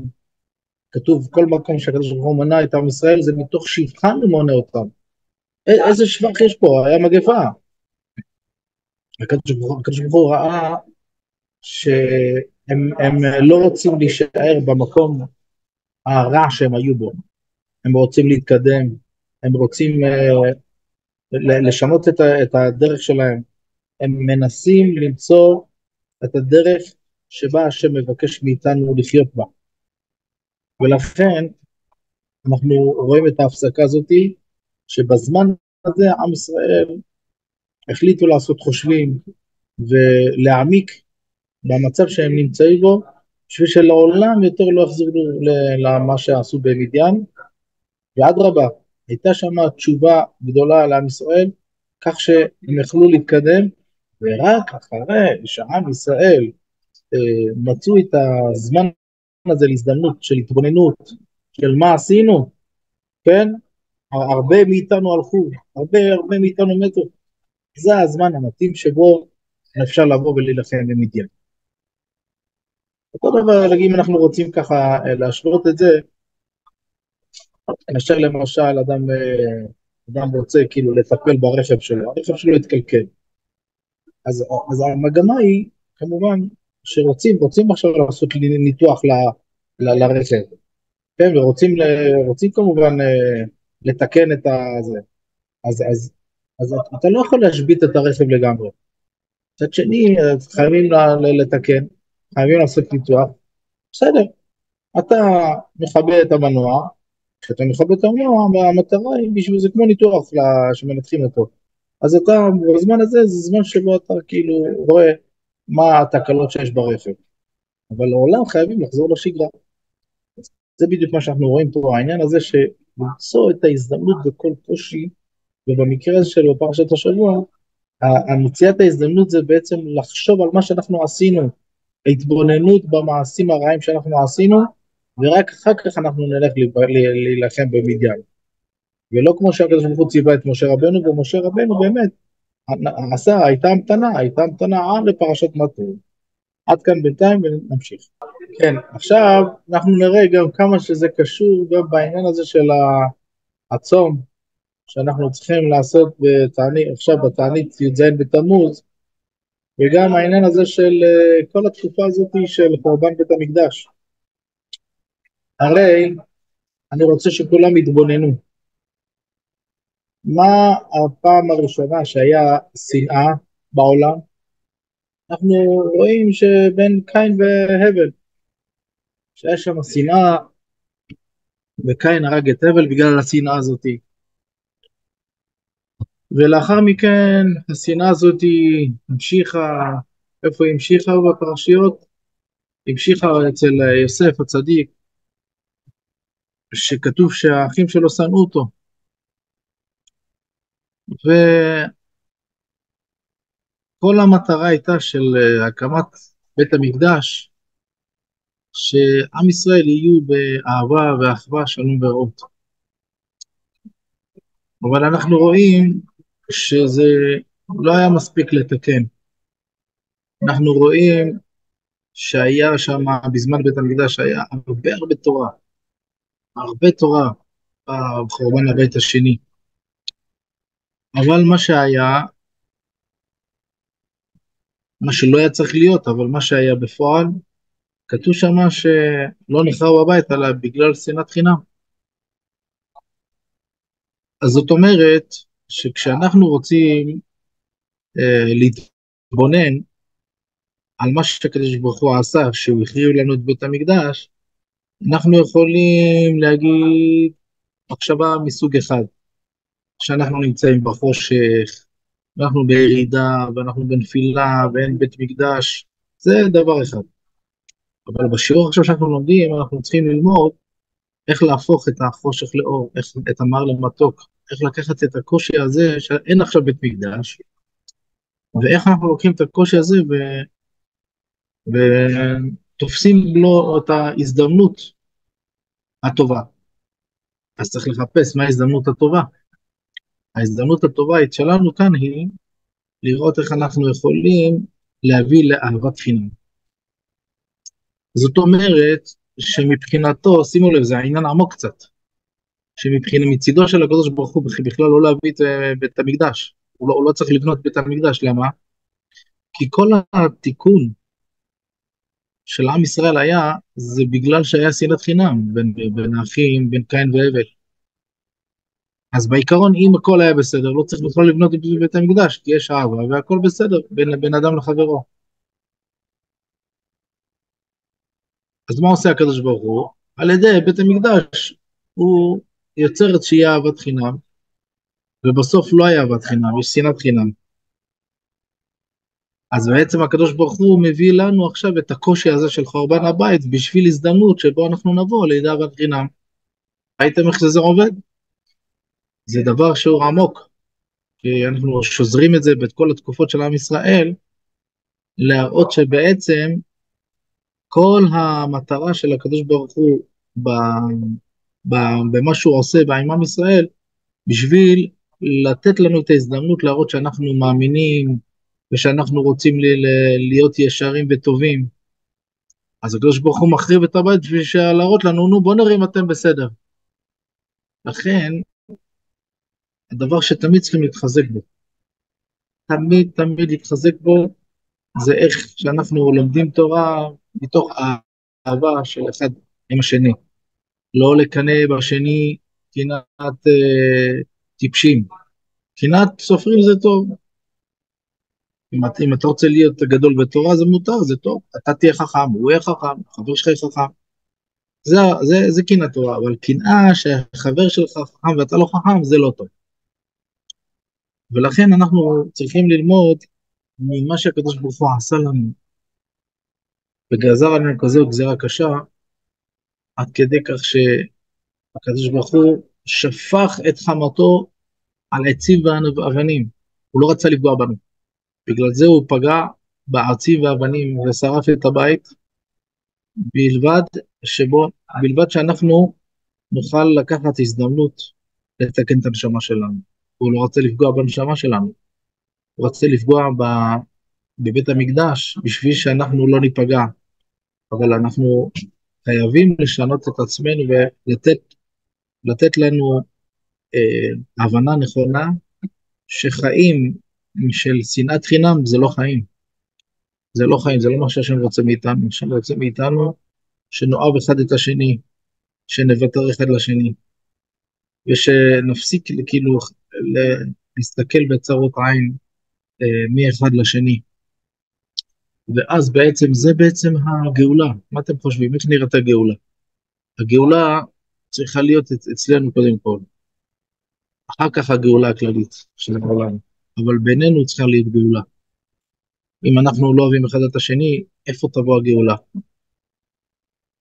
כתוב כל מקום שהקדוש ברוך הוא מנה את עם ישראל, זה מתוך שבחן ומונה אותם. איזה שבח יש פה? היה מגפה. הקדוש ברוך הוא ראה שהם לא רוצים להישאר במקום הרע שהם היו בו. הם רוצים להתקדם, הם רוצים לשנות את הדרך שלהם. הם מנסים למצוא את הדרך שבה השם מבקש מאיתנו לחיות בה. ולכן אנחנו רואים את ההפסקה הזאת, שבזמן הזה עם ישראל החליטו לעשות חושבים ולהעמיק במצב שהם נמצאים בו, בשביל שלעולם יותר לא יחזרו למה שעשו במדיין, ואדרבה, הייתה שם תשובה גדולה לעם ישראל, כך שהם יכלו להתקדם, ורק אחרי שעם ישראל מצאו את הזמן הזה להזדמנות של התבוננות, של מה עשינו, כן? הרבה מאיתנו הלכו, הרבה מאיתנו מתו, זה הזמן המתאים שבו אפשר לבוא ולהילחם במדיין. אותו דבר, אם אנחנו רוצים ככה להשוות את זה, למשל אדם רוצה כאילו לטפל ברכב שלו, הרכב שלו יתקלקל. אז המגמה היא כמובן שרוצים עכשיו לעשות ניתוח לרכב, כן, ורוצים כמובן לתקן את זה. אז אתה לא יכול להשבית את הרכב לגמרי. מצד שני, חייבים לתקן, חייבים לעשות ניתוח, בסדר, אתה מכבה את המנוע, כשאתה מכבה את המנוע, המטרה היא בשביל זה כמו ניתוח שמנתחים אותו. אז אתה, בזמן הזה, זה זמן שבו אתה כאילו רואה מה התקלות שיש ברכב. אבל לעולם חייבים לחזור לשגרה. זה בדיוק מה שאנחנו רואים פה, העניין הזה שלמצוא את ההזדמנות בכל קושי, ובמקרה הזה של פרשת השבוע, המציאת ההזדמנות זה בעצם לחשוב על מה שאנחנו עשינו, ההתבוננות במעשים הרעים שאנחנו עשינו, ורק אחר כך אנחנו נלך להילחם במדיין. ולא כמו שהקדוש ברוך הוא ציווה את משה רבנו, ומשה רבנו באמת הייתה המתנה עד לפרשת מטות. עד כאן בינתיים ונמשיך. כן, עכשיו אנחנו נראה גם כמה שזה קשור גם בעניין הזה של הצום, שאנחנו צריכים לעשות עכשיו בתענית י"ז בתמוז, וגם העניין הזה של כל התקופה הזאת של חורבן בית המקדש. הרי אני רוצה שכולם יתבוננו. מה הפעם הראשונה שהיה שנאה בעולם? אנחנו רואים שבין קין והבל, שיש שם שנאה, וקין הרג את הבל בגלל השנאה הזאת. ולאחר מכן השנאה הזאת המשיכה, איפה היא המשיכה בפרשיות? המשיכה אצל יוסף הצדיק, שכתוב שהאחים שלו שנאו אותו. וכל המטרה הייתה של הקמת בית המקדש, שעם ישראל יהיו באהבה ואחווה, שלום ורעות. אבל אנחנו רואים שזה לא היה מספיק לתקן. אנחנו רואים שהיה שם בזמן בית המקדש היה הרבה תורה, הרבה תורה בחורבן הבית השני. אבל מה שהיה, מה שלא היה צריך להיות, אבל מה שהיה בפועל, כתוב שם שלא נחרב הבית אלא בגלל שנאת חינם. אז זאת אומרת שכשאנחנו רוצים להתבונן על מה שהקדוש ברוך הוא עשה, שהוא החריב לנו את בית המקדש, אנחנו יכולים להגיד מחשבה מסוג אחד, שאנחנו נמצאים בחושך, אנחנו בירידה, ואנחנו בנפילה, ואין בית מקדש, זה דבר אחד. אבל בשיעור עכשיו שאנחנו לומדים, אנחנו צריכים ללמוד איך להפוך את החושך לאור, את המר למתוק, איך לקחת את הקושי הזה, שאין עכשיו בית מקדש, ואיך אנחנו לוקחים את הקושי הזה ותופסים לו את ההזדמנות הטובה. אז צריך לחפש מה ההזדמנות הטובה. ההזדמנות הטובה שלנו כאן היא לראות איך אנחנו יכולים להביא לאהבת חינם. זאת אומרת שמבחינתו, שימו לב, זה העניין עמוק קצת, מצידו של הקדוש ברוך הוא בכלל לא להביא את בית המקדש, הוא לא צריך לבנות בית המקדש. למה? כי כל התיקון של עם ישראל היה, זה בגלל שהיה שנאת חינם בין האחים, בין קין והבל. אז בעיקרון אם הכל היה בסדר, לא צריך בכלל לבנות את בית המקדש, כי יש אהבה והכל בסדר בין אדם לחברו. אז מה עושה הקדוש ברוך הוא? על ידי בית המקדש הוא יוצר את שיהיה אהבת חינם, ובסוף לא היה אהבת חינם, יש שנאת חינם. אז בעצם הקדוש ברוך הוא מביא לנו עכשיו את הקושי הזה של חורבן הבית, בשביל הזדמנות שבו אנחנו נבוא לידי אהבת חינם. ראיתם איך שזה עובד? זה דבר שהוא עמוק, כי אנחנו שוזרים את זה בכל התקופות של עם ישראל, להראות שבעצם כל המטרה של הקדוש ברוך הוא במה שהוא עושה עם ישראל, בשביל לתת לנו את ההזדמנות להראות שאנחנו מאמינים, ושאנחנו רוצים להיות ישרים וטובים. אז הקדוש ברוך הוא מחריב את הבית בשביל להראות לנו, נו בוא נראה אם אתם בסדר. לכן, הדבר שתמיד צריכים להתחזק בו, תמיד להתחזק בו, זה איך שאנחנו לומדים תורה מתוך אהבה של אחד עם השני. לא לקנא בשני קנאת טיפשים. קנאת סופרים זה טוב. אם אתה רוצה להיות גדול בתורה זה מותר, זה טוב. אתה תהיה חכם, הוא יהיה חכם, חבר שלך יהיה חכם. זה קנאת תורה, אבל קנאה שהחבר שלך חכם ואתה לא חכם, זה לא טוב. ולכן אנחנו צריכים ללמוד ממה שהקדוש ברוך הוא עשה לנו, וגזר עלינו כזו גזירה קשה, עד כדי כך שהקדוש ברוך הוא שפך את חמתו על עצים ואבנים. הוא לא רצה לפגוע בנו. בגלל זה הוא פגע בעצים ואבנים ושרף את הבית, בלבד שאנחנו נוכל לקחת הזדמנות לתקן את הנשמה שלנו. הוא לא רוצה לפגוע בנשמה שלנו. הוא רוצה לפגוע בבית המקדש בשביל שאנחנו לא ניפגע. אבל אנחנו חייבים לשנות את עצמנו ולתת לנו הבנה נכונה שחיים של שנאת חינם זה לא חיים. זה לא חיים, זה לא מה שהשם רוצה מאיתנו. השם רוצה מאיתנו שנאהב אחד את השני, שנוותר אחד לשני, ושנפסיק כאילו להסתכל בצרות עין מאחד לשני. ואז בעצם זה בעצם הגאולה. מה אתם חושבים? איך נראית הגאולה? הגאולה צריכה להיות אצלנו קודם כל, אחר כך הגאולה הכללית של העולם, אבל בינינו צריכה להיות גאולה. אם אנחנו לא אוהבים אחד את השני, איפה תבוא הגאולה?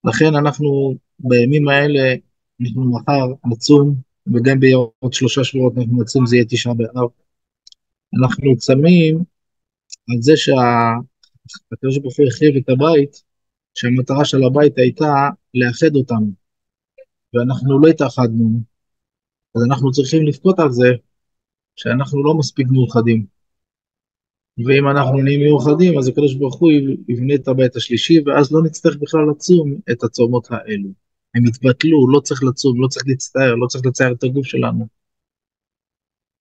לכן אנחנו בימים האלה, אנחנו מחר נצום, וגם בעוד 3 שבועות אנחנו נצום, זה יהיה 9 באב. אנחנו צמים על זה שהקדוש ברוך הוא החריב את הבית, שהמטרה של הבית הייתה לאחד אותנו, ואנחנו לא התאחדנו, אז אנחנו צריכים לבכות על זה שאנחנו לא מספיק מאוחדים. ואם אנחנו נהיים מאוחדים, אז הקדוש ברוך הוא יבנה את הבית השלישי, ואז לא נצטרך בכלל לצום את הצומות האלו. הם יתבטלו, לא צריך לצום, לא צריך להצטער, לא צריך לצייר את הגוף שלנו.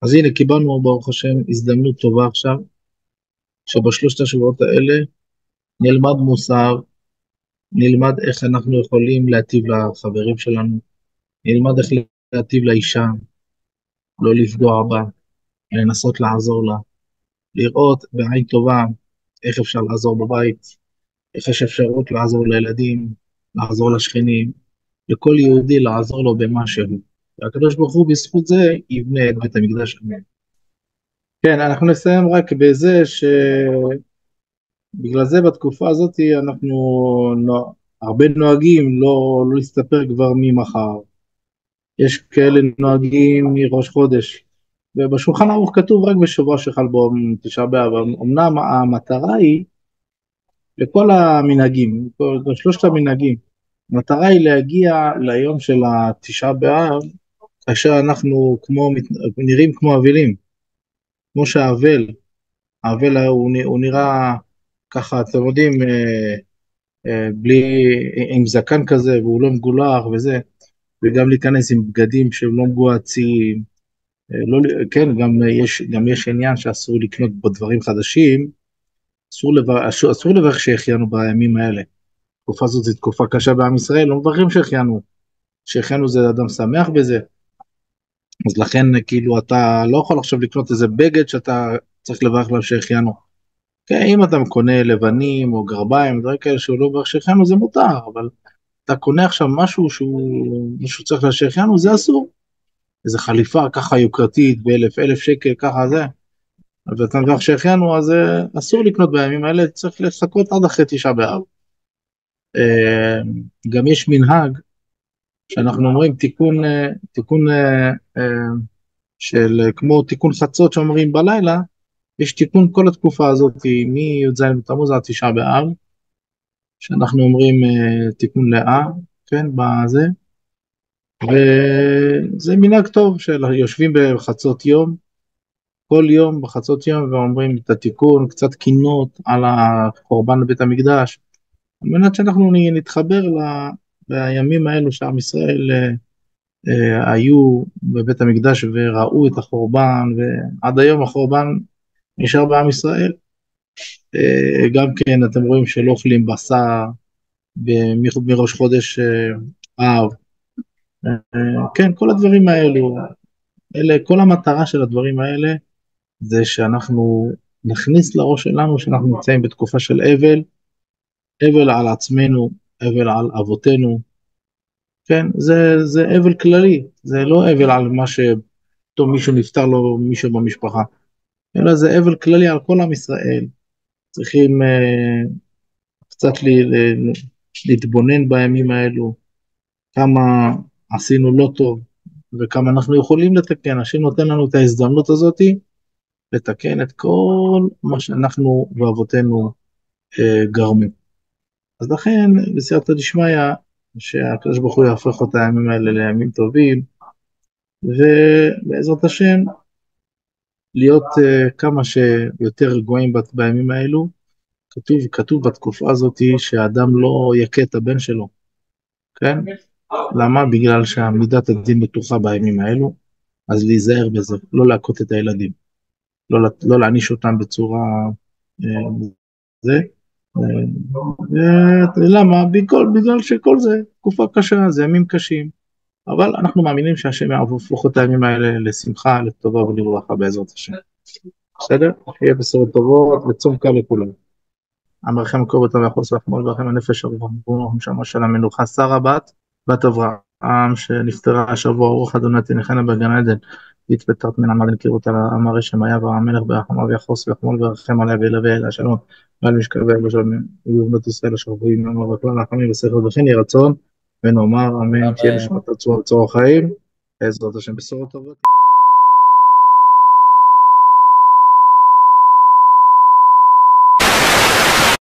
אז הנה, קיבלנו ברוך השם הזדמנות טובה עכשיו, שבשלושת השבועות האלה נלמד מוסר, נלמד איך אנחנו יכולים להטיב לחברים שלנו, נלמד איך להטיב לאישה, לא לפגוע בה, לנסות לעזור לה, לראות בעין טובה איך אפשר לעזור בבית, איך יש אפשרות לעזור לילדים, לעזור לשכנים, לכל יהודי לעזור לו במשהו. והקדוש ברוך הוא בזכות זה יבנה את בית המקדש. כן, אנחנו נסיים רק בזה שבגלל זה בתקופה הזאת אנחנו הרבה נוהגים לא להסתפר כבר ממחר. יש כאלה נוהגים מראש חודש, ובשולחן ערוך כתוב רק בשבוע שחל בו 9 באב. אמנם המטרה היא לכל המנהגים, שלושת המנהגים, המטרה היא להגיע ליום של 9 באב, כאשר אנחנו נראים כמו אבלים, כמו שהאבל, הוא נראה ככה, אתם יודעים, בלי, עם זקן כזה, והוא לא מגולח וזה, וגם להיכנס עם בגדים שהם לא מגועצים, לא, כן, גם יש עניין שאסור לקנות בדברים חדשים, אסור לברך שהחיינו בימים האלה. התקופה הזאת זו תקופה קשה בעם ישראל, לא מברכים שהחיינו. שהחיינו זה אדם שמח בזה. אז לכן כאילו אתה לא יכול עכשיו לקנות איזה בגד שאתה צריך לברך עליו שהחיינו. כן, אם אתה קונה לבנים או גרביים, דברים כאלה שהוא לא מברך שהחיינו זה מותר, אבל אתה קונה עכשיו משהו מישהו צריך שהחיינו, זה אסור. איזה חליפה ככה יוקרתית ב1,000 שקל ככה זה. ואתה מברך שהחיינו, אז אסור לקנות בימים האלה, צריך לחכות עד אחרי 9 באב. גם יש מנהג שאנחנו אומרים תיקון של כמו תיקון חצות שאומרים בלילה, יש תיקון כל התקופה הזאת מי"ז בתמוז עד 9 באב, שאנחנו אומרים תיקון לאה, כן, בזה, וזה מנהג טוב שיושבים בחצות יום, כל יום בחצות יום ואומרים את התיקון, קצת קינות על החורבן בבית המקדש, על מנת שאנחנו נתחבר בימים האלו שעם ישראל היו בבית המקדש וראו את החורבן, ועד היום החורבן נשאר בעם ישראל. גם כן אתם רואים שלא אוכלים בשר מראש חודש אב. כן, כל הדברים האלו, כל המטרה של הדברים האלה זה שאנחנו נכניס לראש שלנו שאנחנו נמצאים בתקופה של אבל על עצמנו, אבל על אבותינו, כן, זה אבל כללי, זה לא אבל על מה שפתאום מישהו נפטר לו, מישהו במשפחה, אלא זה אבל כללי על כל עם ישראל. צריכים קצת להתבונן בימים האלו, כמה עשינו לא טוב, וכמה אנחנו יכולים לתקן. השם נותן לנו את ההזדמנות הזאת, לתקן את כל מה שאנחנו ואבותינו גרמו. אז לכן, בסייעתא דשמיא, שהקדוש ברוך הוא יהפוך את הימים האלה לימים טובים, ובעזרת השם, להיות כמה שיותר רגועים בימים האלו. כתוב בתקופה הזאת שהאדם לא יכה את הבן שלו, כן? למה? בגלל שהמידת הדין בטוחה בימים האלו, אז להיזהר בזה, לא להכות את הילדים, לא להעניש אותם בצורה זה. למה? בגלל שכל זה תקופה קשה, זה ימים קשים, אבל אנחנו מאמינים שהשם יהפוך את הימים האלה לשמחה, לטובה ולברכה בעזרת השם. בסדר? שיהיה בשורות טובות וצום קל לכולם. אמרכם קרוא אותם ויחוס לחמול לכם הנפש אברהם שמה של המנוחה שרה בת אברהם שנפטרה השבוע רוח אדוני תניחנה בגן עדן התפטרת מן עמד נכיר אותה אמר שמהיה והמלך ברחמיו ויחוס ויחמול וירחם עליה וילווה אליה שלום ועל משכביה בשלום ובנות ישראל אשר בואים אמר וכלל רחמים ושכל וכן יהי רצון ונאמר אמן תהיה אמן. נשמת צרור חיים בעזרת השם בשורות טובות